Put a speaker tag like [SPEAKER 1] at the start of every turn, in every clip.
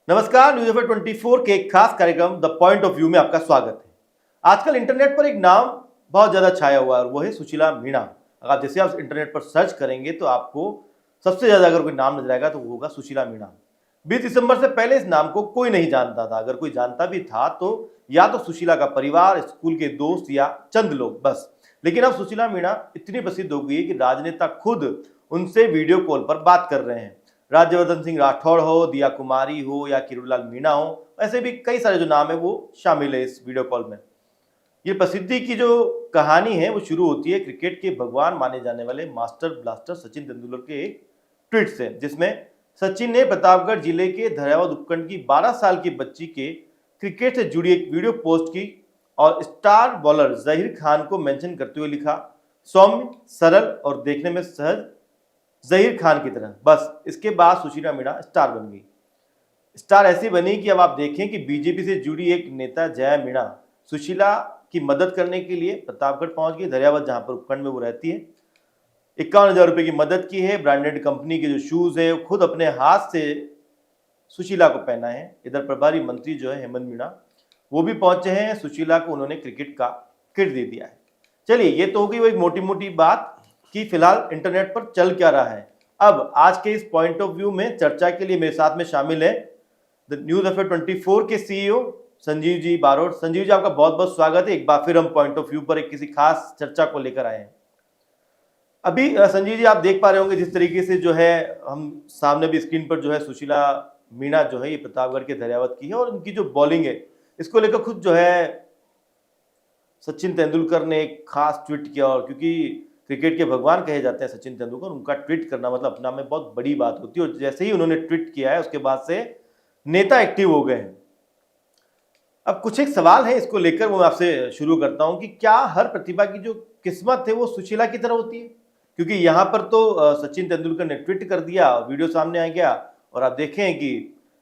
[SPEAKER 1] नमस्कार, न्यूज़ एफर 24 के एक खास कार्यक्रम द पॉइंट ऑफ व्यू में आपका स्वागत है। आजकल इंटरनेट पर एक नाम बहुत ज्यादा छाया हुआ है और वो है सुशीला मीणा। अगर जैसे आप इंटरनेट पर सर्च करेंगे तो आपको सबसे ज्यादा अगर कोई नाम नजर आएगा तो वो होगा सुशीला मीणा। 20 दिसंबर से पहले इस नाम को कोई नहीं जानता था। अगर कोई जानता भी था तो या तो सुशीला का परिवार, स्कूल के दोस्त या चंद लोग बस। लेकिन अब सुशीला मीणा इतनी प्रसिद्ध हो गई है कि राजनेता खुद उनसे वीडियो कॉल पर बात कर रहे हैं। राज्यवर्धन सिंह राठौड़ हो, दिया कुमारी हो या किरोड़लाल मीणा हो, ऐसे भी कई सारे जो नाम है वो शामिल है इस वीडियो कॉल में। ये प्रसिद्धि की जो कहानी है वो शुरू होती है क्रिकेट के भगवान माने जाने वाले मास्टर ब्लास्टर सचिन तेंदुलकर के एक ट्वीट से, जिसमें सचिन ने प्रतापगढ़ जिले के धैर्यावद उपखंड की 12 साल की बच्ची के क्रिकेट से जुड़ी एक वीडियो पोस्ट की और स्टार बॉलर जहीर खान को मेंशन करते हुए लिखा, सौम्य, सरल और देखने में सहज जहीर खान की तरह। बस इसके बाद सुशीला मीणा स्टार बन गई। स्टार ऐसी बनी कि अब आप देखें कि बीजेपी से जुड़ी एक नेता जया मीणा सुशीला की मदद करने के लिए प्रतापगढ़ पहुंच गई, धैर्यावद जहां पर उपखंड में वो रहती है। 51,000 रुपए की मदद की है। ब्रांडेड कंपनी के जो शूज है खुद अपने हाथ से सुशीला को पहना है। इधर प्रभारी मंत्री जो है हेमंत मीणा वो भी पहुंचे हैं। सुशीला को उन्होंने क्रिकेट का किट दे दिया है। चलिए, ये तो हो गई वो एक मोटी मोटी बात कि फिलहाल इंटरनेट पर चल क्या रहा है। अब आज के इस पॉइंट ऑफ व्यू में चर्चा के लिए मेरे साथ में शामिल है द न्यूज एफर 24 के सीईओ संजीव जी बारोट। संजीव जी, आपका बहुत बहुत स्वागत है। एक बार फिर हम पॉइंट ऑफ व्यू पर एक किसी खास चर्चा को लेकर आए हैं। अभी संजीव जी, आप देख पा रहे होंगे जिस तरीके से जो है हम सामने भी स्क्रीन पर जो है सुशीला मीणा जो है ये प्रतापगढ़ के धैर्यावद की है और उनकी जो बॉलिंग है इसको लेकर खुद जो है सचिन तेंदुलकर ने एक खास ट्वीट किया। और क्योंकि क्रिकेट के भगवान कहे जाते हैं सचिन तेंदुलकर, उनका ट्वीट करना मतलब अपना में बहुत बड़ी बात होती है। और जैसे ही उन्होंने ट्वीट किया है उसके बाद से नेता एक्टिव हो गए हैं। अब कुछ एक सवाल है इसको लेकर, वो मैं आपसे शुरू करता हूं कि क्या हर प्रतिभा की जो किस्मत है वो सुशीला की तरह होती है? क्योंकि यहां पर तो सचिन तेंदुलकर ने ट्वीट कर दिया, वीडियो सामने आ गया और आप देखें कि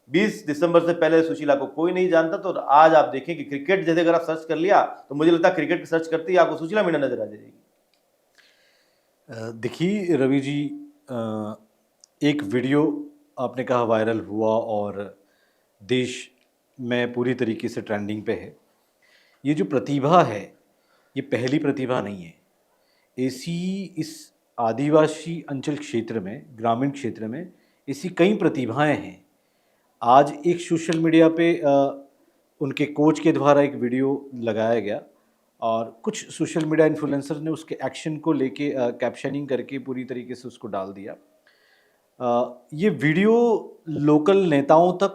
[SPEAKER 1] 20 दिसंबर से पहले सुशीला को कोई नहीं जानता। तो आज आप देखें कि क्रिकेट जैसे अगर आप सर्च कर लिया तो मुझे लगता है क्रिकेट सर्च करते ही आपको सुशीला मीणा नजर आ जाएगी।
[SPEAKER 2] देखिए रवि जी, एक वीडियो आपने कहा वायरल हुआ और देश में पूरी तरीके से ट्रेंडिंग पे है। ये जो प्रतिभा है ये पहली प्रतिभा नहीं है। ऐसी इस आदिवासी अंचल क्षेत्र में, ग्रामीण क्षेत्र में ऐसी कई प्रतिभाएं हैं। आज एक सोशल मीडिया पे उनके कोच के द्वारा एक वीडियो लगाया गया और कुछ सोशल मीडिया इन्फ्लुएंसर ने उसके एक्शन को लेके कैप्शनिंग करके पूरी तरीके से उसको डाल दिया। ये वीडियो लोकल नेताओं तक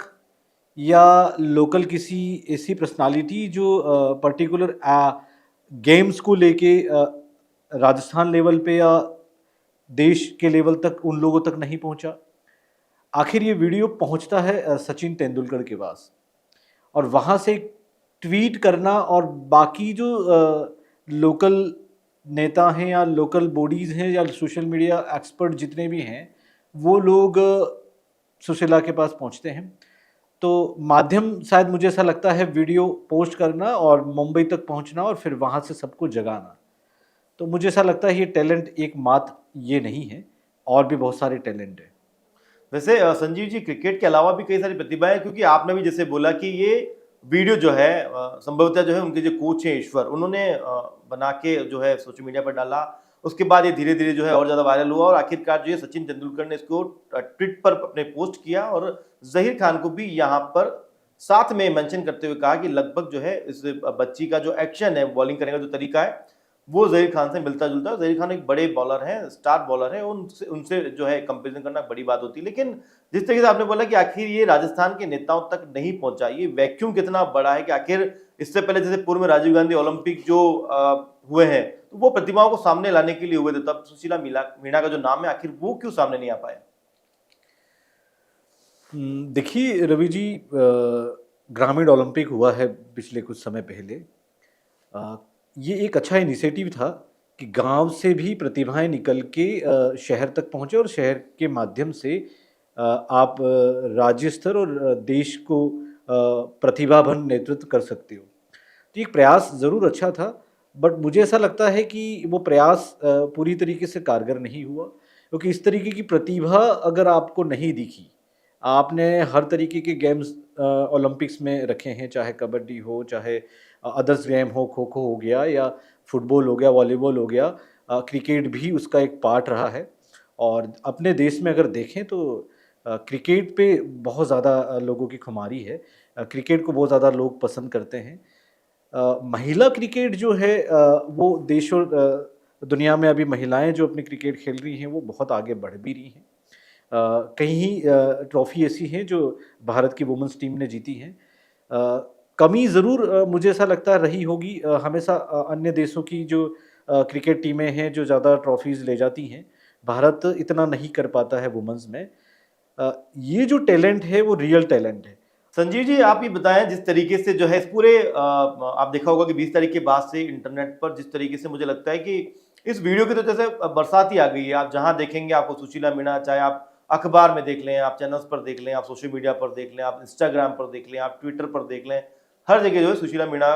[SPEAKER 2] या लोकल किसी ऐसी पर्सनालिटी जो पर्टिकुलर गेम्स को लेके राजस्थान लेवल पे या देश के लेवल तक उन लोगों तक नहीं पहुंचा। आखिर ये वीडियो पहुंचता है सचिन तेंदुलकर के पास और वहाँ से ट्वीट करना और बाकी जो लोकल नेता हैं या लोकल बॉडीज़ हैं या सोशल मीडिया एक्सपर्ट जितने भी हैं वो लोग सुशीला के पास पहुंचते हैं। तो माध्यम शायद मुझे ऐसा लगता है वीडियो पोस्ट करना और मुंबई तक पहुंचना और फिर वहाँ से सबको जगाना। तो मुझे ऐसा लगता है ये टैलेंट एक मात्र ये नहीं है, और भी बहुत सारे टैलेंट है।
[SPEAKER 1] वैसे संजीव जी, क्रिकेट के अलावा भी कई सारी प्रतिभाएं हैं, क्योंकि आपने भी जैसे बोला कि ये वीडियो जो है संभवतः जो है उनके जो कोच हैं ईश्वर, उन्होंने बना के जो है सोशल मीडिया पर डाला। उसके बाद ये धीरे धीरे जो है और ज्यादा वायरल हुआ और आखिरकार जो है सचिन तेंदुलकर ने इसको ट्विट पर अपने पोस्ट किया और जहीर खान को भी यहाँ पर साथ में मेंशन करते हुए कहा कि लगभग जो है इस बच्ची का जो एक्शन है, बॉलिंग करने का जो तरीका है वो जहीर खान से मिलता जुलता है। जहीर खान एक बड़े बॉलर हैं, स्टार बॉलर हैं, उनसे उनसे जो है कंपैरिजन करना बड़ी बात होती है। लेकिन जिस तरीके से आपने बोला कि आखिर ये राजस्थान के नेताओं तक नहीं पहुंचा, ये वैक्यूम कितना बड़ा है कि आखिर इससे पहले जैसे पूर्व में राजीव गांधी ओलंपिक जो हुए हैं तो वो प्रतिभाओं को सामने लाने के लिए हुए थे, तब सुशीला मीणा का जो नाम है आखिर वो क्यों सामने नहीं आ पाया?
[SPEAKER 2] देखिए रवि जी, ग्रामीण ओलंपिक हुआ है पिछले कुछ समय पहले। ये एक अच्छा इनिशिएटिव था कि गांव से भी प्रतिभाएं निकल के शहर तक पहुंचे और शहर के माध्यम से आप राज्य स्तर और देश को प्रतिभावान नेतृत्व कर सकते हो। तो एक प्रयास ज़रूर अच्छा था, बट मुझे ऐसा लगता है कि वो प्रयास पूरी तरीके से कारगर नहीं हुआ, क्योंकि इस तरीके की प्रतिभा अगर आपको नहीं दिखी, आपने हर तरीके के गेम्स ओलंपिक्स में रखे हैं, चाहे कबड्डी हो, चाहे अदर्स गेम हो, खो-खो हो गया या फुटबॉल हो गया, वॉलीबॉल हो गया, क्रिकेट भी उसका एक पार्ट रहा है। और अपने देश में अगर देखें तो क्रिकेट पे बहुत ज़्यादा लोगों की खुमारी है। क्रिकेट को बहुत ज़्यादा लोग पसंद करते हैं। महिला क्रिकेट जो है वो देश और दुनिया में अभी महिलाएं जो अपनी क्रिकेट खेल रही हैं वो बहुत आगे बढ़ भी रही हैं। कई ट्रॉफ़ी ऐसी हैं जो भारत की वुमेन्स टीम ने जीती हैं। कमी ज़रूर मुझे ऐसा लगता है रही होगी, हमेशा अन्य देशों की जो क्रिकेट टीमें हैं जो ज़्यादा ट्रॉफ़ीज़ ले जाती हैं, भारत इतना नहीं कर पाता है वुमेन्स में। ये जो टैलेंट है वो रियल टैलेंट है।
[SPEAKER 1] संजीव जी, आप ये बताएं, जिस तरीके से जो है इस पूरे आप देखा होगा कि 20 तारीख के बाद से इंटरनेट पर जिस तरीके से मुझे लगता है कि इस वीडियो की तो जैसे बरसात ही आ गई है। आप जहां देखेंगे आपको सुशीला मीणा, चाहे आप अखबार में देख लें, आप चैनल्स पर देख लें, आप सोशल मीडिया पर देख लें, आप इंस्टाग्राम पर देख लें, आप ट्विटर पर देख लें, हर जगह जो है सुशीला मीणा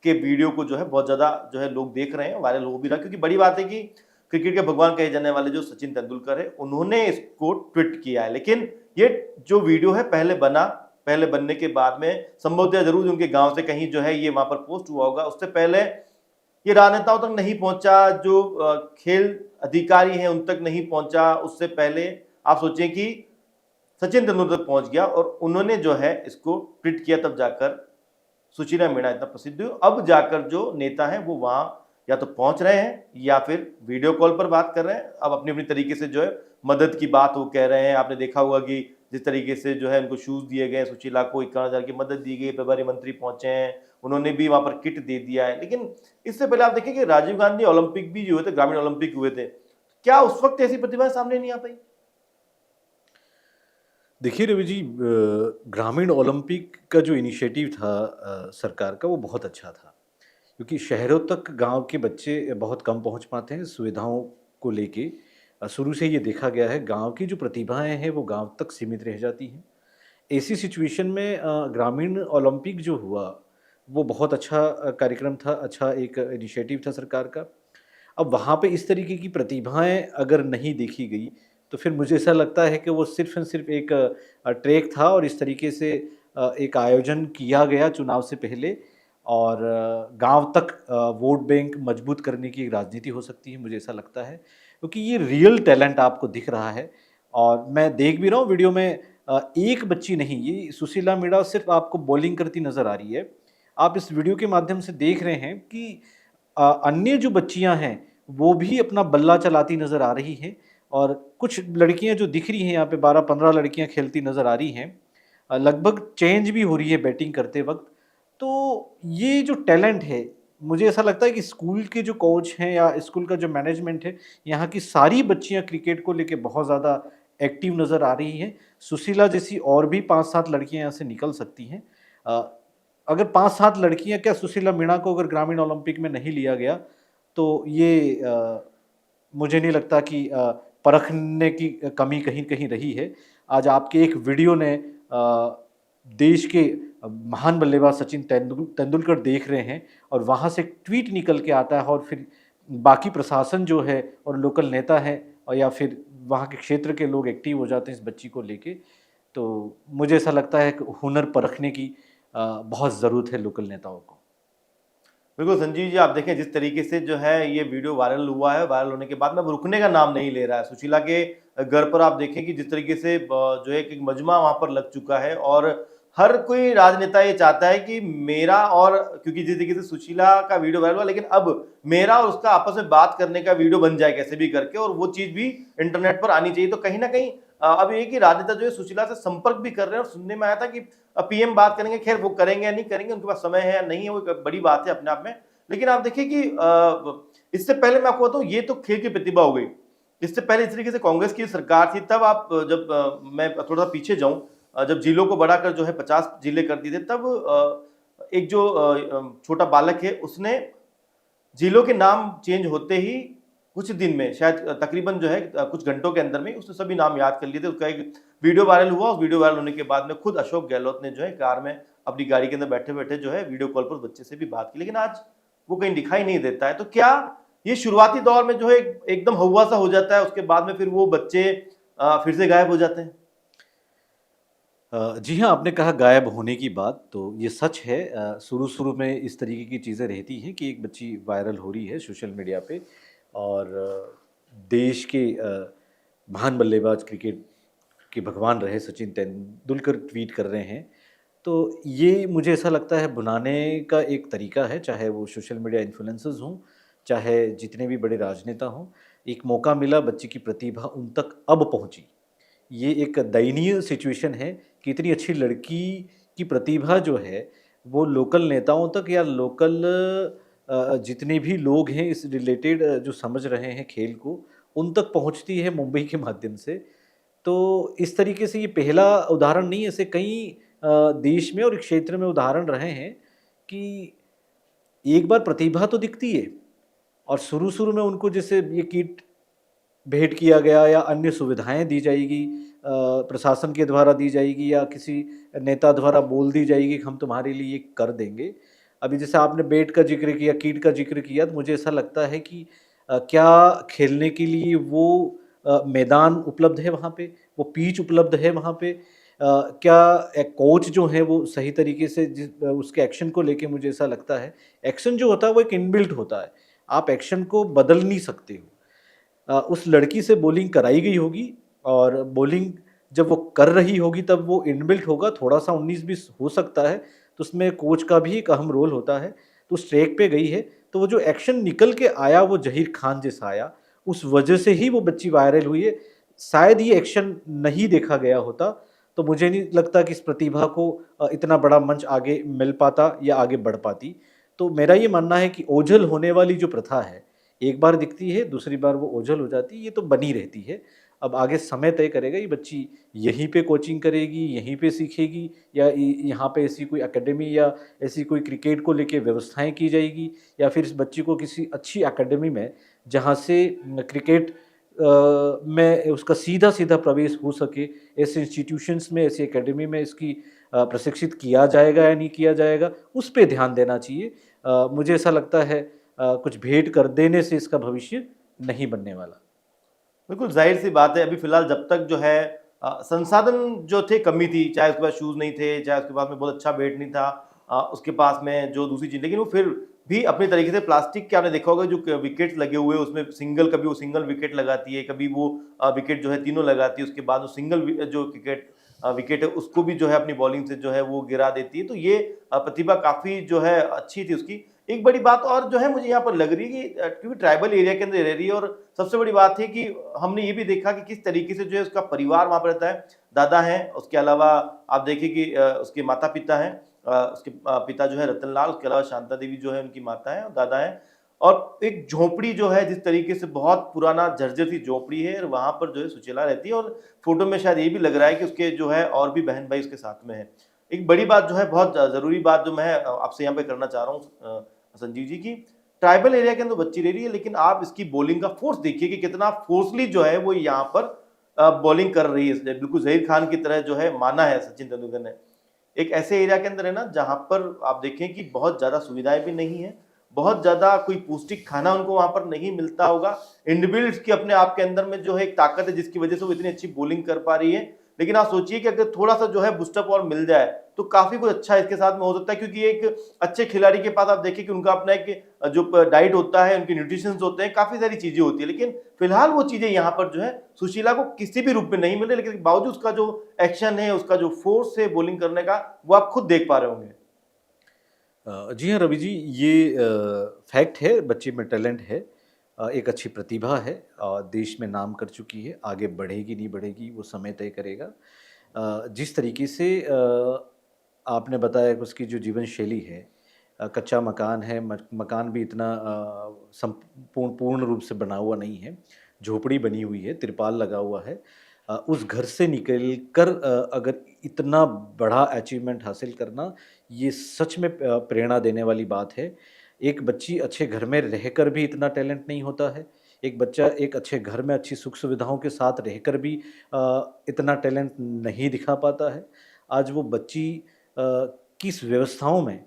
[SPEAKER 1] के वीडियो को जो है बहुत ज्यादा जो है लोग देख रहे हैं, वायरल हो भी रहा है। क्योंकि बड़ी बात है कि क्रिकेट के भगवान कहे जाने वाले जो सचिन तेंदुलकर है, उन्होंने इसको ट्वीट किया है। लेकिन ये जो वीडियो है पहले बनने के बाद में संभवतः जरूर उनके गांव से कहीं जो है ये वहां पर पोस्ट हुआ होगा। उससे पहले ये राजनेताओं तक नहीं पहुंचा, जो खेल अधिकारी हैं उन तक नहीं पहुंचा। उससे पहले आप सोचें कि सचिन तेंदुलकर तक पहुंच गया और उन्होंने जो है इसको ट्वीट किया, तब जाकर सुशीला मीणा इतना प्रसिद्ध हुई। अब जाकर जो नेता हैं वो वहां या तो पहुंच रहे हैं या फिर वीडियो कॉल पर बात कर रहे हैं। अब अपनी अपनी तरीके से जो है मदद की बात वो कह रहे हैं। आपने देखा होगा कि जिस तरीके से जो है उनको शूज दिए गए, सुशीला को 51,000 की मदद दी गई, प्रभारी मंत्री पहुंचे हैं, उन्होंने भी वहां पर किट दे दिया है। लेकिन इससे पहले आप देखिए कि राजीव गांधी ओलंपिक भी जो हुए थे, ग्रामीण ओलंपिक हुए थे, क्या उस वक्त ऐसी प्रतिभा सामने नहीं आ पाई?
[SPEAKER 2] देखिए रवि जी, ग्रामीण ओलंपिक का जो इनिशिएटिव था सरकार का वो बहुत अच्छा था। क्योंकि शहरों तक गांव के बच्चे बहुत कम पहुंच पाते हैं सुविधाओं को लेके। शुरू से ये देखा गया है गांव की जो प्रतिभाएं हैं वो गांव तक सीमित रह जाती हैं। ऐसी सिचुएशन में ग्रामीण ओलंपिक जो हुआ वो बहुत अच्छा कार्यक्रम था, अच्छा एक इनिशिएटिव था सरकार का। अब वहाँ पे इस तरीके की प्रतिभाएं अगर नहीं देखी गई तो फिर मुझे ऐसा लगता है कि वो सिर्फ़ एंड सिर्फ़ एक ट्रैक था और इस तरीके से एक आयोजन किया गया चुनाव से पहले और गाँव तक वोट बैंक मजबूत करने की एक राजनीति हो सकती है, मुझे ऐसा लगता है। क्योंकि ये रियल टैलेंट आपको दिख रहा है और मैं देख भी रहा हूँ वीडियो में, एक बच्ची नहीं, ये सुशीला मीणा सिर्फ़ आपको बॉलिंग करती नज़र आ रही है। आप इस वीडियो के माध्यम से देख रहे हैं कि अन्य जो बच्चियाँ हैं, वो भी अपना बल्ला चलाती नज़र आ रही हैं और कुछ लड़कियाँ जो दिख रही हैं यहाँ पे 12-15 लड़कियाँ खेलती नज़र आ रही हैं। लगभग चेंज भी हो रही है बैटिंग करते वक़्त। तो ये जो टैलेंट है, मुझे ऐसा लगता है कि स्कूल के जो कोच हैं या स्कूल का जो मैनेजमेंट है, यहाँ की सारी बच्चियाँ क्रिकेट को लेके बहुत ज़्यादा एक्टिव नज़र आ रही हैं। सुशीला जैसी और भी 5-7 लड़कियाँ यहाँ से निकल सकती हैं। अ, अगर 5-7 लड़कियाँ क्या, सुशीला मीणा को अगर ग्रामीण ओलंपिक में नहीं लिया गया, तो ये मुझे नहीं लगता कि परखने की कमी कहीं-कहीं रही है। आज आपके एक वीडियो ने देश के महान बल्लेबाज सचिन तेंदुलकर देख रहे हैं और वहाँ से एक ट्वीट निकल के आता है और फिर बाकी प्रशासन जो है और लोकल नेता हैं और या फिर वहाँ के क्षेत्र के लोग एक्टिव हो जाते हैं इस बच्ची को लेके। तो मुझे ऐसा लगता है कि हुनर परखने की बहुत ज़रूरत है लोकल नेताओं को।
[SPEAKER 1] बिल्कुल संजीव जी, आप देखें जिस तरीके से जो है ये वीडियो वायरल हुआ है, वायरल होने के बाद में अब रुकने का नाम नहीं ले रहा है। सुशीला के घर पर आप देखें कि जिस तरीके से जो है एक मजमा वहां पर लग चुका है और हर कोई राजनेता ये चाहता है कि मेरा और, क्योंकि जिस तरीके से सुशीला का वीडियो वायरल हुआ, लेकिन अब मेरा और उसका आपस में बात करने का वीडियो बन जाए कैसे भी करके, और वो चीज भी इंटरनेट पर आनी चाहिए। तो कहीं ना कहीं अब ये कि राजनेता जो है सुशीला से संपर्क भी कर रहे हैं और सुनने में आया था कि पीएम बात करेंगे। खैर वो करेंगे या नहीं करेंगे, उनके पास समय है या नहीं है, वो एक बड़ी बात है अपने आप में। लेकिन आप देखिए कि इससे पहले मैं आपको बताऊं, ये तो खेल की प्रतिभा हो गई। इससे पहले इस तरीके से कांग्रेस की सरकार थी, तब आप जब मैं थोड़ा सा पीछे जाऊं, जब जिलों को बढ़ाकर जो है 50 जिले कर दिए थे, तब एक जो छोटा बालक है उसने जिलों के नाम चेंज होते ही कुछ दिन में, शायद तकरीबन जो है कुछ घंटों के अंदर में उसने सभी नाम याद कर लिए थे। उसका एक वीडियो वायरल हुआ। उस वीडियो वायरल होने के बाद में खुद अशोक गहलोत ने जो है कार में अपनी गाड़ी के अंदर बैठे बैठे जो है वीडियो कॉल पर बच्चे से भी बात की। लेकिन आज वो कहीं दिखाई नहीं देता है। तो क्या ये शुरुआती दौर में जो है एकदम हवा सा हो जाता है, उसके बाद में फिर वो बच्चे फिर से गायब हो जाते हैं?
[SPEAKER 2] जी हाँ, आपने कहा गायब होने की बात, तो ये सच है। शुरू-शुरू में इस तरीके की चीज़ें रहती हैं कि एक बच्ची वायरल हो रही है सोशल मीडिया पे और देश के महान बल्लेबाज क्रिकेट के भगवान रहे सचिन तेंदुलकर ट्वीट कर रहे हैं। तो ये मुझे ऐसा लगता है भुनाने का एक तरीका है, चाहे वो सोशल मीडिया इन्फ्लुएंसर्स हों, चाहे जितने भी बड़े राजनेता हों। एक मौका मिला, बच्ची की प्रतिभा उन तक अब पहुँची। ये एक दयनीय सिचुएशन है कि इतनी अच्छी लड़की की प्रतिभा जो है, वो लोकल नेताओं तक या लोकल जितने भी लोग हैं इस रिलेटेड जो समझ रहे हैं खेल को, उन तक पहुँचती है मुंबई के माध्यम से। तो इस तरीके से ये पहला उदाहरण नहीं, ऐसे कई देश में और एक क्षेत्र में उदाहरण रहे हैं कि एक बार प्रतिभा तो दिखती है और शुरू-शुरू में उनको जैसे ये किट भेंट किया गया या अन्य सुविधाएँ दी जाएगी, प्रशासन के द्वारा दी जाएगी या किसी नेता द्वारा बोल दी जाएगी कि हम तुम्हारे लिए ये कर देंगे। अभी जैसे आपने बैट का ज़िक्र किया, किट का ज़िक्र किया, तो मुझे ऐसा लगता है कि क्या खेलने के लिए वो मैदान उपलब्ध है वहाँ पे? वो पिच उपलब्ध है वहाँ पे? क्या एक कोच जो है वो सही तरीके से उसके एक्शन को लेके मुझे ऐसा लगता है, एक्शन जो होता है वो एक इनबिल्ट होता है। आप एक्शन को बदल नहीं सकते हो। उस लड़की से बॉलिंग कराई गई होगी और बॉलिंग जब वो कर रही होगी तब वो इनबिल्ट होगा, थोड़ा-सा 19-20 हो सकता है, तो उसमें कोच का भी एक अहम रोल होता है। तो उस ट्रैक पे गई है, तो वो जो एक्शन निकल के आया वो ज़हीर खान जैसा आया, उस वजह से ही वो बच्ची वायरल हुई है। शायद ये एक्शन नहीं देखा गया होता, तो मुझे नहीं लगता कि इस प्रतिभा को इतना बड़ा मंच आगे मिल पाता या आगे बढ़ पाती। तो मेरा ये मानना है कि ओझल होने वाली जो प्रथा है, एक बार दिखती है, दूसरी बार वो ओझल हो जाती है, ये तो बनी रहती है। अब आगे समय तय करेगा ये बच्ची यहीं पे कोचिंग करेगी, यहीं पे सीखेगी या यहाँ पे ऐसी कोई एकेडमी या ऐसी कोई क्रिकेट को लेके व्यवस्थाएँ की जाएगी या फिर इस बच्ची को किसी अच्छी एकेडमी में जहाँ से क्रिकेट में उसका सीधा-सीधा प्रवेश हो सके, ऐसे इंस्टीट्यूशंस में, ऐसी एकेडमी में इसकी प्रशिक्षित किया जाएगा या नहीं किया जाएगा, उस पे ध्यान देना चाहिए। मुझे ऐसा लगता है कुछ भेंट कर देने से इसका भविष्य नहीं बनने वाला।
[SPEAKER 1] बिल्कुल ज़ाहिर-सी बात है, अभी फ़िलहाल जब तक जो है संसाधन जो थे कमी थी, चाहे उसके पास शूज़ नहीं थे, चाहे उसके पास में बहुत अच्छा बैट नहीं था, उसके पास में जो दूसरी चीज़, लेकिन वो फिर भी अपने तरीके से प्लास्टिक के, आपने देखा होगा जो क विकेट्स लगे हुए हैं उसमें सिंगल, कभी वो सिंगल विकेट लगाती है, कभी वो विकेट जो है तीनों लगाती है, उसके बाद वो सिंगल जो विकेट है उसको भी जो है अपनी बॉलिंग से जो है वो गिरा देती है। तो ये प्रतिभा काफ़ी जो है अच्छी थी उसकी। एक बड़ी बात और जो है मुझे यहाँ पर लग रही है कि क्योंकि ट्राइबल एरिया के अंदर रह रही है, और सबसे बड़ी बात है कि हमने ये भी देखा कि किस तरीके से जो है उसका परिवार वहाँ पर रहता है। दादा हैं, उसके अलावा आप देखिए कि उसके माता-पिता हैं, उसके पिता जो है रतनलाल, उसके अलावा शांता देवी जो है उनकी माता हैं और दादा हैं। और एक झोंपड़ी जो है जिस तरीके से बहुत पुराना जर्जर सी झोंपड़ी है, और वहाँ पर जो है सुशीला रहती है, और फ़ोटो में शायद ये भी लग रहा है कि उसके जो है और भी बहन-भाई उसके साथ में हैं। एक बड़ी बात जो है, बहुत ज़रूरी बात जो मैं आपसे यहाँ पे करना चाह रहा हूँ संजीव जी, की ट्राइबल एरिया के अंदर बच्ची रह रही है, लेकिन आप इसकी बॉलिंग का फोर्स देखिए कि कितना फोर्सली जो है वो यहाँ पर बॉलिंग कर रही है, बिल्कुल जहीर खान की तरह जो है माना है सचिन तेंदुलकर ने। एक ऐसे एरिया के अंदर है ना जहाँ पर आप देखें कि बहुत ज्यादा सुविधाएं भी नहीं है, बहुत ज्यादा कोई पौष्टिक खाना उनको वहां पर नहीं मिलता होगा। इनबिल्ट की अपने आप के अंदर में जो है एक ताकत है जिसकी वजह से वो इतनी अच्छी बॉलिंग कर पा रही है। लेकिन आप सोचिए कि अगर थोड़ा सा जो है बूस्टअप और मिल जाए तो काफी कुछ अच्छा इसके साथ में हो सकता है, क्योंकि एक अच्छे खिलाड़ी के पास आप देखिए कि उनका अपना एक जो डाइट होता है, उनके न्यूट्रिशन होते हैं, काफी सारी चीजें होती है, लेकिन फिलहाल वो चीजें यहाँ पर जो है सुशीला को किसी भी रूप में नहीं मिल रही। लेकिन बावजूद उसका जो एक्शन है, उसका जो फोर्स है बॉलिंग करने का, वो आप खुद देख पा रहे होंगे।
[SPEAKER 2] जी हाँ रवि जी, ये फैक्ट है, बच्चे में टैलेंट है, एक अच्छी प्रतिभा है और देश में नाम कर चुकी है। आगे बढ़ेगी नहीं बढ़ेगी वो समय तय करेगा। जिस तरीके से आपने बताया कि उसकी जो जीवन शैली है, कच्चा मकान है, मकान भी इतना संपूर्ण पूर्ण रूप से बना हुआ नहीं है, झोपड़ी बनी हुई है, तिरपाल लगा हुआ है। उस घर से निकल कर अगर इतना बड़ा अचीवमेंट हासिल करना, ये सच में प्रेरणा देने वाली बात है। एक बच्ची अच्छे घर में रहकर भी इतना टैलेंट नहीं होता है। एक बच्चा एक अच्छे घर में अच्छी सुख-सुविधाओं के साथ रहकर भी इतना टैलेंट नहीं दिखा पाता है। आज वो बच्ची किस व्यवस्थाओं में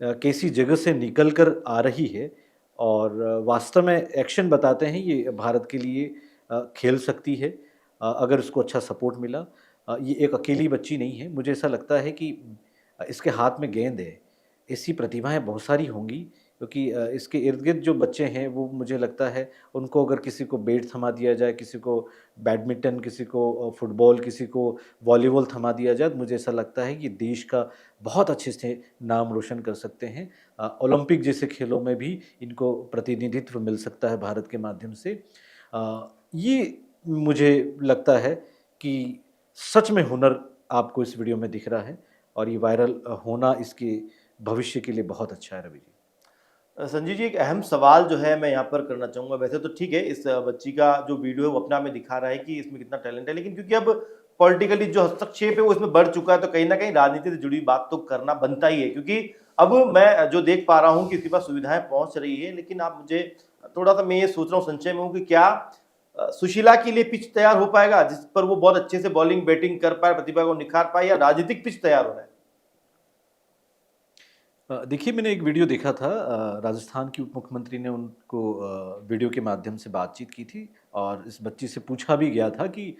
[SPEAKER 2] कैसी जगह से निकल कर आ रही है और वास्तव में एक्शन बताते हैं ये भारत के लिए खेल सकती है, अगर उसको अच्छा सपोर्ट मिला। ये एक अकेली बच्ची नहीं है। मुझे ऐसा लगता है कि इसके हाथ में गेंद है। ऐसी प्रतिभाएँ बहुत सारी होंगी, क्योंकि इसके इर्द-गिर्द जो बच्चे हैं वो मुझे लगता है उनको अगर किसी को बैट थमा दिया जाए, किसी को बैडमिंटन, किसी को फुटबॉल, किसी को वॉलीबॉल थमा दिया जाए, तो मुझे ऐसा लगता है कि देश का बहुत अच्छे से नाम रोशन कर सकते हैं। ओलंपिक जैसे खेलों में भी इनको प्रतिनिधित्व मिल सकता है भारत के माध्यम से। ये मुझे लगता है कि सच में हुनर आपको इस वीडियो में दिख रहा है, और ये वायरल होना इसके भविष्य के लिए बहुत अच्छा है रवि जी।
[SPEAKER 1] संजीव जी, एक अहम सवाल जो है मैं यहाँ पर करना चाहूँगा। वैसे तो ठीक है, इस बच्ची का जो वीडियो है वो अपने आप में दिखा रहा है कि इसमें कितना टैलेंट है, लेकिन क्योंकि अब पॉलिटिकली जो हस्तक्षेप है वो इसमें बढ़ चुका है, तो कहीं न कहीं राजनीति से जुड़ी बात तो करना बनता ही है। क्योंकि अब मैं जो देख पा रहा हूँ कि इसके पास सुविधाएँ पहुँच रही है, लेकिन आप मुझे थोड़ा-सा, मैं ये सोच रहा हूँ, संशय में हूँ कि क्या सुशीला के लिए पिच तैयार हो पाएगा, जिस पर वो बहुत अच्छे से बॉलिंग, बैटिंग कर पाए, प्रतिभा को निखार पाए, या राजनीतिक पिच तैयार हो रहा है?
[SPEAKER 2] देखिए, मैंने एक वीडियो देखा था, राजस्थान की उप मुख्यमंत्री ने उनको वीडियो के माध्यम से बातचीत की थी, और इस बच्ची से पूछा भी गया था कि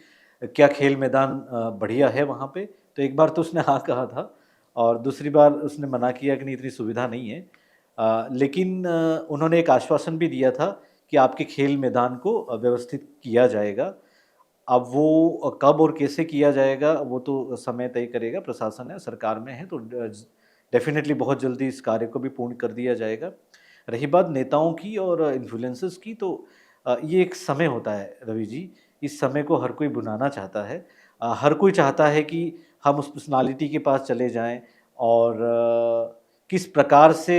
[SPEAKER 2] क्या खेल मैदान बढ़िया है वहाँ पे? तो एक बार तो उसने हाँ कहा था, और दूसरी बार उसने मना किया कि नहीं, इतनी सुविधा नहीं है। लेकिन उन्होंने एक आश्वासन भी दिया था कि आपके खेल मैदान को व्यवस्थित किया जाएगा। अब वो कब और कैसे किया जाएगा वो तो समय तय करेगा, प्रशासन है, सरकार में है, तो डेफ़िनेटली बहुत जल्दी इस कार्य को भी पूर्ण कर दिया जाएगा। रही बात नेताओं की और इन्फ्लुएंसर्स की, तो ये एक समय होता है रवि जी, इस समय को हर कोई बुलाना चाहता है। हर कोई चाहता है कि हम उस पर्सनैलिटी के पास चले जाएँ, और किस प्रकार से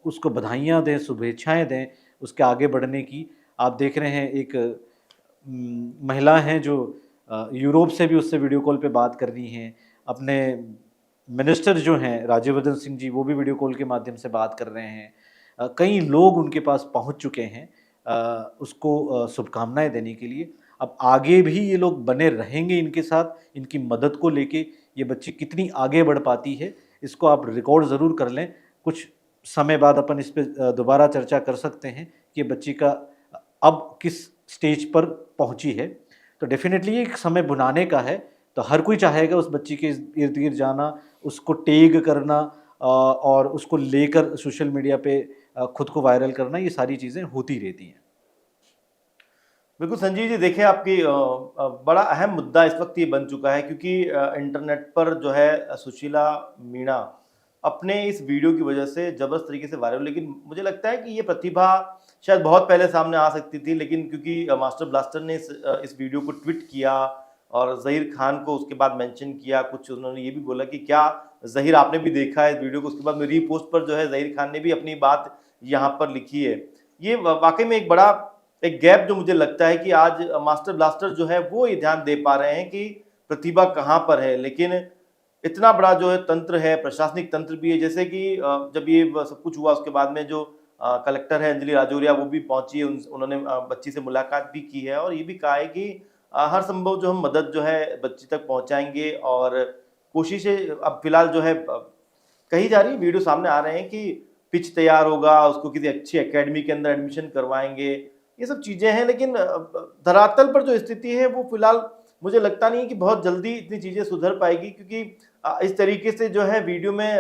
[SPEAKER 2] उसको बधाइयाँ दें, शुभेच्छाएँ दें, उसके आगे बढ़ने की। आप देख रहे हैं, एक महिला हैं जो यूरोप से भी उससे वीडियो कॉल पे बात कर रही हैं। अपने मिनिस्टर जो हैं राज्यवर्धन सिंह जी, वो भी वीडियो कॉल के माध्यम से बात कर रहे हैं। कई लोग उनके पास पहुँच चुके हैं उसको शुभकामनाएँ देने के लिए। अब आगे भी ये लोग बने रहेंगे इनके साथ, इनकी मदद को लेके। ये बच्ची कितनी आगे बढ़ पाती है, इसको आप रिकॉर्ड ज़रूर कर लें। कुछ समय बाद अपन इस पे दोबारा चर्चा कर सकते हैं कि ये बच्ची का अब किस स्टेज पर पहुँची है। तो डेफ़िनेटली ये एक समय बुलाने का है, तो हर कोई चाहेगा उस बच्ची के इर्द-गिर्द जाना, उसको टैग करना, और उसको लेकर सोशल मीडिया पे खुद को वायरल करना, ये सारी चीज़ें होती रहती हैं।
[SPEAKER 1] बिल्कुल संजीव जी, देखिए आपकी बड़ा अहम मुद्दा इस वक्त ये बन चुका है, क्योंकि इंटरनेट पर जो है सुशीला मीणा अपने इस वीडियो की वजह से जबरदस्त तरीके से वायरल, लेकिन मुझे लगता है कि ये प्रतिभा शायद बहुत पहले सामने आ सकती थी, लेकिन क्योंकि मास्टर ब्लास्टर ने इस वीडियो को ट्वीट किया और ज़हीर खान को उसके बाद मेंशन किया, कुछ उन्होंने ये भी बोला कि क्या ज़हीर आपने भी देखा है इस वीडियो को, उसके बाद में रीपोस्ट पर जो है ज़हीर खान ने भी अपनी बात यहाँ पर लिखी है। ये वाकई में एक बड़ा एक गैप जो मुझे लगता है कि आज मास्टर ब्लास्टर जो है वो ये ध्यान दे पा रहे हैं कि प्रतिभा कहाँ पर है, लेकिन इतना बड़ा जो है तंत्र है, प्रशासनिक तंत्र भी है। जैसे कि जब ये सब कुछ हुआ उसके बाद में जो कलेक्टर है अंजलि राजौरिया, वो भी पहुंची है, उन्होंने बच्ची से मुलाकात भी की है और ये भी कहा है कि हर संभव जो हम मदद जो है बच्ची तक पहुंचाएंगे, और कोशिशें अब फिलहाल जो है कही जा रही है, वीडियो सामने आ रहे हैं कि पिच तैयार होगा, उसको किसी अच्छी एकेडमी के अंदर एडमिशन करवाएंगे, ये सब चीज़ें हैं। लेकिन धरातल पर जो स्थिति है वो फिलहाल मुझे लगता नहीं है कि बहुत जल्दी इतनी चीज़ें सुधर पाएगी, क्योंकि इस तरीके से जो है वीडियो में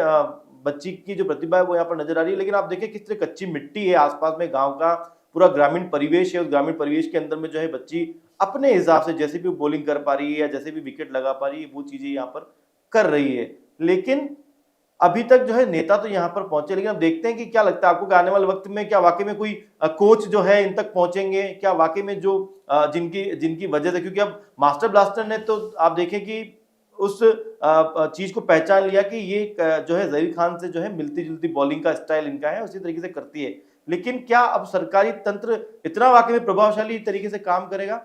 [SPEAKER 1] बच्ची की जो प्रतिभा है वो यहाँ पर नजर आ रही है। लेकिन आप देखिए किस तरह कच्ची मिट्टी है, आसपास में गांव का पूरा ग्रामीण परिवेश है, उस ग्रामीण परिवेश के अंदर में जो है बच्ची अपने हिसाब से जैसे भी बॉलिंग कर पा रही है या जैसे भी विकेट लगा पा रही है वो चीज़ें यहाँ पर कर रही है। लेकिन अभी तक जो है नेता तो यहाँ पर पहुंचे, लेकिन अब देखते हैं कि क्या लगता है आपको कि आने वाले वक्त में क्या वाकई में कोई कोच जो है इन तक पहुंचेंगे, क्या वाकई में जो जिनकी जिनकी वजह से, क्योंकि अब मास्टर ब्लास्टर ने तो आप देखें कि उस चीज को पहचान लिया कि ये जो है ज़हीर खान से जो है मिलती जुलती बॉलिंग का स्टाइल इनका है, उसी तरीके से करती है। लेकिन क्या अब सरकारी तंत्र इतना वाकई में प्रभावशाली तरीके से काम करेगा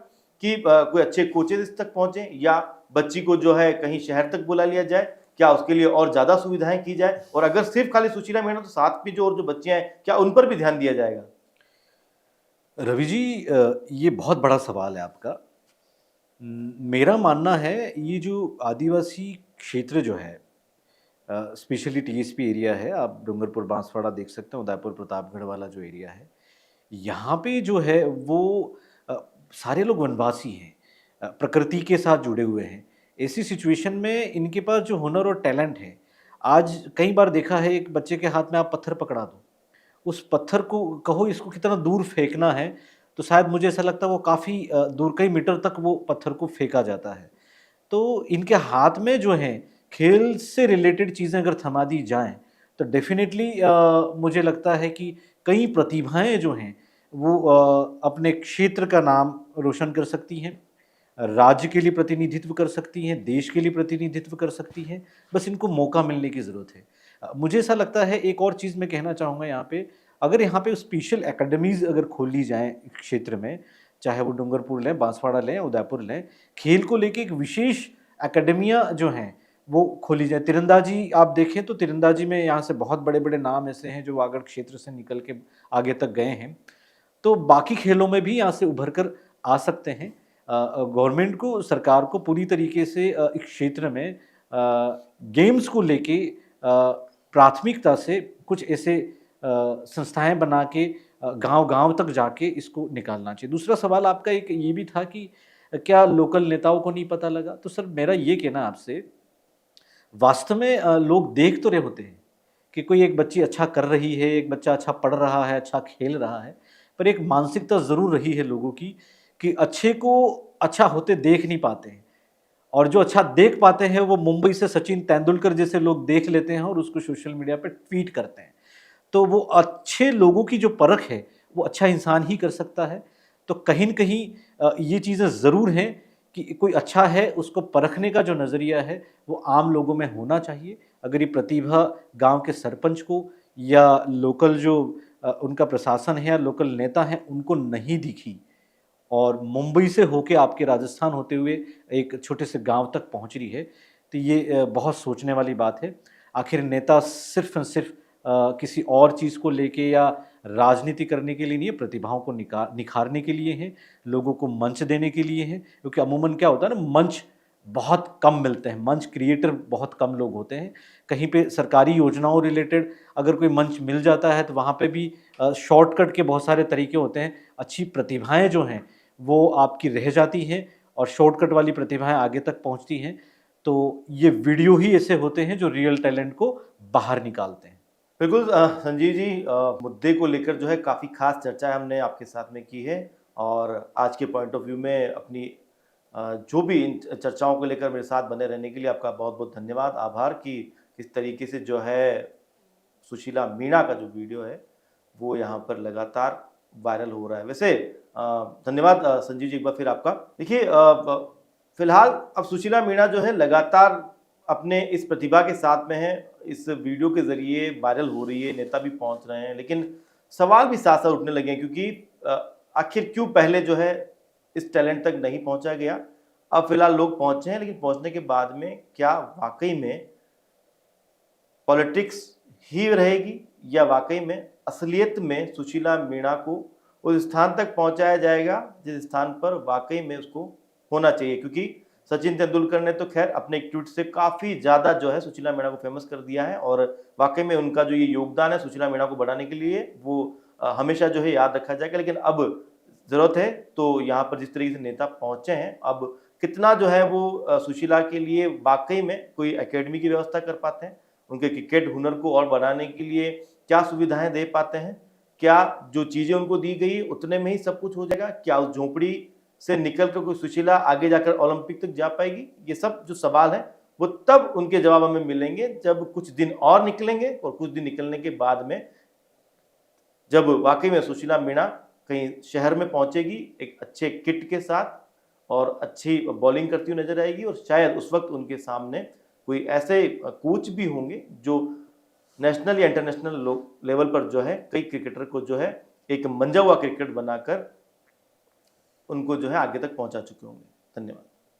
[SPEAKER 1] कि कोई अच्छे कोचेज इस तक पहुंचे, या बच्ची को जो है कहीं शहर तक बुला लिया जाए, क्या उसके लिए और ज्यादा सुविधाएं की जाए, और अगर सिर्फ खाली सुशीला मीणा तो साथ भी जो और जो बच्चियां हैं क्या उन पर भी ध्यान दिया जाएगा?
[SPEAKER 2] रवि जी, ये बहुत बड़ा सवाल है आपका। मेरा मानना है, ये जो आदिवासी क्षेत्र जो है, स्पेशली टीएसपी एरिया है, आप डूंगरपुर बांसवाड़ा देख सकते हैं, उदयपुर प्रतापगढ़ वाला जो एरिया है, यहाँ पे जो है वो अ, सारे लोग वनवासी हैं, प्रकृति के साथ जुड़े हुए हैं। ऐसी सिचुएशन में इनके पास जो हुनर और टैलेंट है, आज कई बार देखा है एक बच्चे के हाथ में आप पत्थर पकड़ा दो, उस पत्थर को कहो इसको कितना दूर फेंकना है, तो शायद मुझे ऐसा लगता है वो काफ़ी दूर कई मीटर तक वो पत्थर को फेंका जाता है। तो इनके हाथ में जो है खेल से रिलेटेड चीज़ें अगर थमा दी जाएँ, तो डेफ़िनेटली मुझे लगता है कि कई प्रतिभाएँ जो हैं वो अपने क्षेत्र का नाम रोशन कर सकती हैं, राज्य के लिए प्रतिनिधित्व कर सकती हैं, देश के लिए प्रतिनिधित्व कर सकती हैं, बस इनको मौका मिलने की ज़रूरत है। मुझे ऐसा लगता है एक और चीज़ मैं कहना चाहूँगा यहाँ पे, अगर यहाँ पे स्पेशल अकेडमीज़ अगर खोली जाएँ क्षेत्र में, चाहे वो डूंगरपुर लें, बांसवाड़ा लें, उदयपुर लें, खेल को लेके एक विशेष अकेडमियाँ जो हैं, वो खोली जाएँ। तीरंदाजी आप देखें तो तीरंदाजी में यहाँ से बहुत बड़े-बड़े नाम ऐसे हैं जो वागड़ क्षेत्र से निकल के आगे तक गए हैं। तो बाकी खेलों में भी यहाँ से उभर कर आ सकते हैं। गवर्नमेंट को, सरकार को पूरी तरीके से इस क्षेत्र में गेम्स को लेके प्राथमिकता से कुछ ऐसे संस्थाएँ बना के गाँव-गाँव तक जाके इसको निकालना चाहिए। दूसरा सवाल आपका एक ये भी था कि क्या लोकल नेताओं को नहीं पता लगा? तो सर मेरा ये कहना है आपसे, वास्तव में लोग देख तो रहे होते हैं कि कोई एक बच्ची अच्छा कर रही है, एक बच्चा अच्छा पढ़ रहा है, अच्छा खेल रहा है, पर एक मानसिकता ज़रूर रही है लोगों की कि अच्छे को अच्छा होते देख नहीं पाते हैं, और जो अच्छा देख पाते हैं वो मुंबई से सचिन तेंदुलकर जैसे लोग देख लेते हैं और उसको सोशल मीडिया पे ट्वीट करते हैं। तो वो अच्छे लोगों की जो परख है, वो अच्छा इंसान ही कर सकता है। तो कहीं न कहीं ये चीज़ें ज़रूर हैं कि कोई अच्छा है, उसको परखने का जो नज़रिया है, वो आम लोगों में होना चाहिए। अगर ये प्रतिभा गाँव के सरपंच को या लोकल जो उनका प्रशासन है या लोकल नेता हैं, उनको नहीं दिखी और मुंबई से होके आपके राजस्थान होते हुए एक छोटे से गाँव तक पहुँच रही है, तो ये बहुत सोचने वाली बात है। आखिर नेता सिर्फ़ और सिर्फ़ किसी और चीज़ को लेके या राजनीति करने के लिए नहीं है, प्रतिभाओं को निखारने के लिए हैं, लोगों को मंच देने के लिए हैं। क्योंकि अमूमन क्या होता है ना, मंच बहुत कम मिलते हैं, मंच क्रिएटर बहुत कम लोग होते हैं। कहीं पे सरकारी योजनाओं रिलेटेड अगर कोई मंच मिल जाता है, तो वहाँ पे भी शॉर्टकट के बहुत सारे तरीके होते हैं। अच्छी प्रतिभाएँ जो हैं, वो आपकी रह जाती हैं और शॉर्टकट वाली प्रतिभाएँ आगे तक पहुँचती हैं। तो ये वीडियो ही ऐसे होते हैं जो रियल टैलेंट को बाहर निकालते हैं।
[SPEAKER 1] बिल्कुल संजीव जी, मुद्दे को लेकर जो है काफ़ी खास चर्चा हमने आपके साथ में की है, और आज के पॉइंट ऑफ व्यू में अपनी जो भी इन चर्चाओं को लेकर मेरे साथ बने रहने के लिए आपका बहुत बहुत धन्यवाद, आभार कि किस तरीके से जो है सुशीला मीणा का जो वीडियो है वो यहाँ पर लगातार वायरल हो रहा है। वैसे धन्यवाद संजीव जी एक बार फिर आपका। देखिए फिलहाल अब सुशीला मीणा जो है लगातार अपने इस प्रतिभा के साथ में है, इस वीडियो के ज़रिए वायरल हो रही है, नेता भी पहुंच रहे हैं, लेकिन सवाल भी साथ-साथ उठने लगे हैं क्योंकि आखिर क्यों पहले जो है इस टैलेंट तक नहीं पहुंचा गया? अब फिलहाल लोग पहुंचे हैं, लेकिन पहुंचने के बाद में क्या वाक़ई में पॉलिटिक्स ही रहेगी या वाक़ई में असलियत में सुशीला मीणा को उस स्थान तक पहुंचाया जाएगा जिस स्थान पर वाक़ई में उसको होना चाहिए? क्योंकि सचिन तेंदुलकर ने तो खैर अपने एक ट्वीट से काफ़ी ज़्यादा जो है सुशीला मीणा को फेमस कर दिया है, और वाक़ई में उनका जो ये योगदान है सुशीला मीणा को बढ़ाने के लिए वो हमेशा जो है याद रखा जाएगा। लेकिन अब ज़रूरत है तो यहाँ पर जिस तरीके से नेता पहुँचे हैं, अब कितना जो है वो सुशीला के लिए वाक़ई में कोई अकेडमी की व्यवस्था कर पाते हैं, उनके क्रिकेट हुनर को और बढ़ाने के लिए क्या सुविधाएँ दे पाते हैं? क्या जो चीज़ें उनको दी गई उतने में ही सब कुछ हो जाएगा? क्या उस झोंपड़ी से निकल कर कोई सुशीला आगे जाकर ओलंपिक तक जा पाएगी? ये सब जो सवाल हैं, वो तब उनके जवाब हमें मिलेंगे जब कुछ दिन और निकलेंगे, और कुछ दिन निकलने के बाद में जब वाक़ई में सुशीला मीणा कहीं शहर में पहुँचेगी एक अच्छे किट के साथ और अच्छी बॉलिंग करती हुई नज़र आएगी, और शायद उस वक़्त उनके सामने कोई ऐसे कोच भी होंगे जो नेशनल या इंटरनेशनल लेवल पर जो है कई क्रिकेटर को जो है एक मंझा हुआ क्रिकेट बनाकर उनको जो है आगे तक पहुँचा चुके होंगे। धन्यवाद।